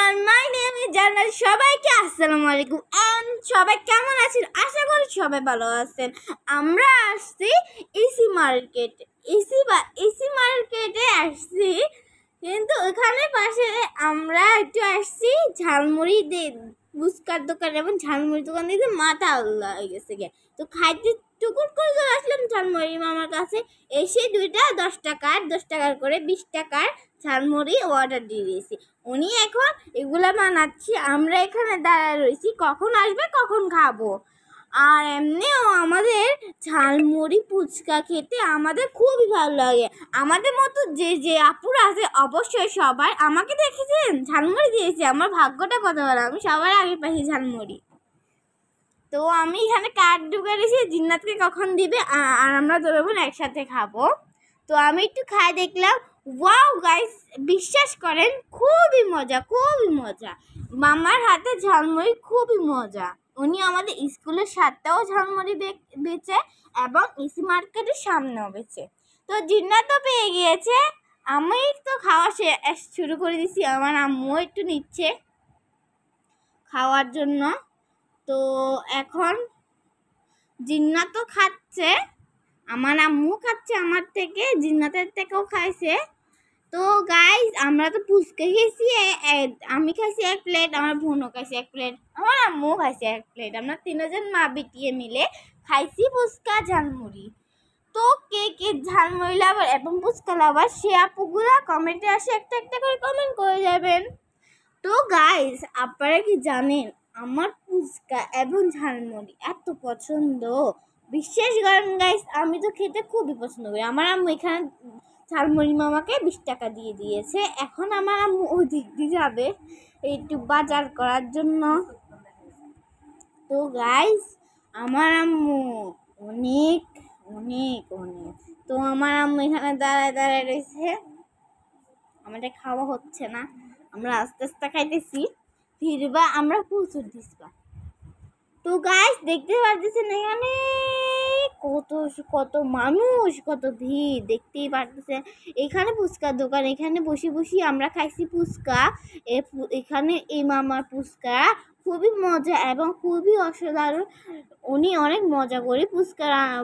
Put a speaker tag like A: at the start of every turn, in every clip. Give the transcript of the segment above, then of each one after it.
A: Everyone, my name is জান্নাত। সবাইকে আসসালামু আলাইকুম। এন্ড সবাই কেমন আছেন? আশা করি সবাই ভালো আছেন। আমরা আসছি ইসি মার্কেটে। ইসি মার্কেটে আসছি, কিন্তু ওখানে পাশে আমরা একটু আসছি ঝালমুড়ি ফুচকার দোকান এবং ঝালমুড়ি দোকান দিয়ে মাথা আল্লাহ হয়ে গেছে গে। তো খাইতে টুকুর করে চলে আসলাম ঝালমুড়ি মামার কাছে। এসে দুইটা 10 টাকার করে 20 টাকার ঝালমুড়ি অর্ডার দিয়ে দিয়েছি। উনি এখন এগুলা বানাচ্ছি, আমরা এখানে দাঁড়ায় রয়েছি কখন আসবে কখন খাবো। আর এমনিও আমাদের ঝালমুড়ি ফুচকা খেতে আমাদের খুবই ভালো লাগে। আমাদের মতো যে যে আপুরা আছে অবশ্যই সবাই আমাকে দেখেছেন ঝালমুড়ি দিয়েছে। আমার ভাগ্যটা কত ভালো, আমি সবার আগে পাইছি ঝালমুড়ি। তো আমি এখানে কার্ড ঢুকে রেখেছি জিন্নাতকে কখন দিবে, আর আমরা দুজন একসাথে খাবো। তো আমি একটু খাই দেখলাম, ওয়াও গাইস, বিশ্বাস করেন খুবই মজা, খুবই মজা। মামার হাতে ঝালমুড়ি খুবই মজা। উনি আমাদের স্কুলের সাথেও ঝালমুড়ি বেচে এবং ইসি মার্কেটের সামনেও বেচে। তো জিন্নাতও পেয়ে গিয়েছে, আমি তো খাওয়া শুরু করে দিছি। আমার আম্মু একটু নিচ্ছে খাওয়ার জন্য। তো এখন জিন্নাতও খাচ্ছে, আমার আম্মু খাচ্ছে আমার থেকে, জিন্নাতের থেকেও খাইছে। তো গাইস, আমরা তো ফুচকা খেয়েছি, আমি খাইছি 1 প্লেট, আমার বোনও খাইছে 1 প্লেট, আমার আম্মুও খাইছে 1 প্লেট। আমরা 3জন মা বেটিয়ে মিলে খাইছি ফুচকা ঝালমুড়ি। তো কে কে ঝালমুড়ি লাভার এবং ফুচকা লাভার সে আপুগুলা কমেন্টে আসে একটা একটা করে কমেন্ট করে যাবেন। তো গাইস, আপনারা কি জানেন আমার ফুচকা এবং ঝালমুড়ি এত পছন্দ? বিশ্বাস করেন গাইস, আমি তো খেতে খুবই পছন্দ করি। আমার আম্মু এখানে ঝালমুড়ি মামাকে 20 টাকা দিয়ে দিয়েছে। এখন আমার আম্মু ওদিক দিয়ে যাবে একটু বাজার করার জন্য। তো গাইস, আমার আম্মু অনেক অনেক অনেক তো আমার আম্মু এখানে দাঁড়ায় দাঁড়ায় রয়েছে, আমাদের খাওয়া হচ্ছে না, আমরা আস্তে আস্তে খাইতেছি, ফিরবা আমরা প্রচুর দিসবা। তো গাইস, দেখতে পারতেছেন এখানে কত কত মানুষ, কত ভিড় দেখতেই পারতেছেন। এখানে ফুচকার দোকান, এখানে বসে বসে আমরা খাইছি ফুচকা। এখানে এই মামার ফুচকা খুবই মজা এবং খুবই অসাধারণ। উনি অনেক মজা করে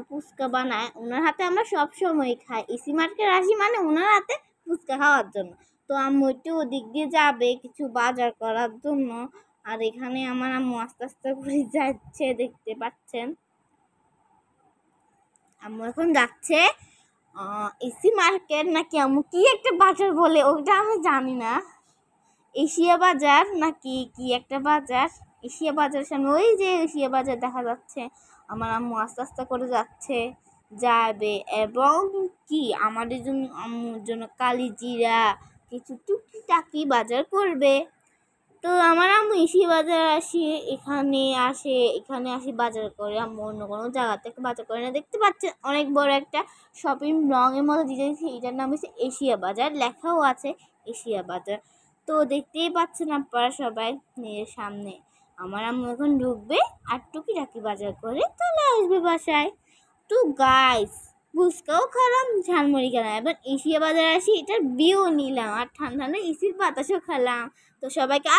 A: ফুচকা বানায়, ওনার হাতে আমরা সব সময় খাই। ইসি মার্কেট আসি মানে ওনার হাতে ফুচকা খাওয়ার জন্য। তো আম্মু একটু ওদিক দিয়ে যাবে কিছু বাজার করার জন্য। আর এখানে আমার আম্মু আস্তে আস্তে করে যাচ্ছে, দেখতে পাচ্ছেন। আম্মু এখন যাচ্ছে ইসি মার্কেট নাকি আম্মু কি একটা বাজার বলে, ওটা আমি জানি না, এশিয়া বাজার নাকি কি একটা বাজার। এশিয়া বাজারের সামনে ওই যে এশিয়া বাজার দেখা যাচ্ছে। আমার আম্মু আস্তে আস্তে করে যাবে এবং কি আমাদের জন্য, আম্মুর জন্য কালিজিরা কিছু টুকিটাকি বাজার করবে। তো আমার আম্মু এশিয়া বাজার এখানে আসি বাজার করে। আম্মু অন্য কোনো জায়গা থেকে বাজার করে না। দেখতে পাচ্ছেন অনেক বড় একটা শপিং মলের মতো দিয়েছে, এটার নাম হচ্ছে এশিয়া বাজার, লেখাও আছে এশিয়া বাজার। তো দেখতেই পাচ্ছেন আপনারা সবাই সামনে। আমার আম্মু এখন ঢুকবে আর টুকিটাকি বাজার করে চলে আসবে বাসায়। তো গাইস, ফুচকাও খেলাম, ঝালমুড়ি খেলাম, এবার এশিয়া বাজার আসি এটার ভিউ নিলাম, আর ঠান্ডা ঠান্ডা এসির বাতাসও খেলাম। তো সবাইকে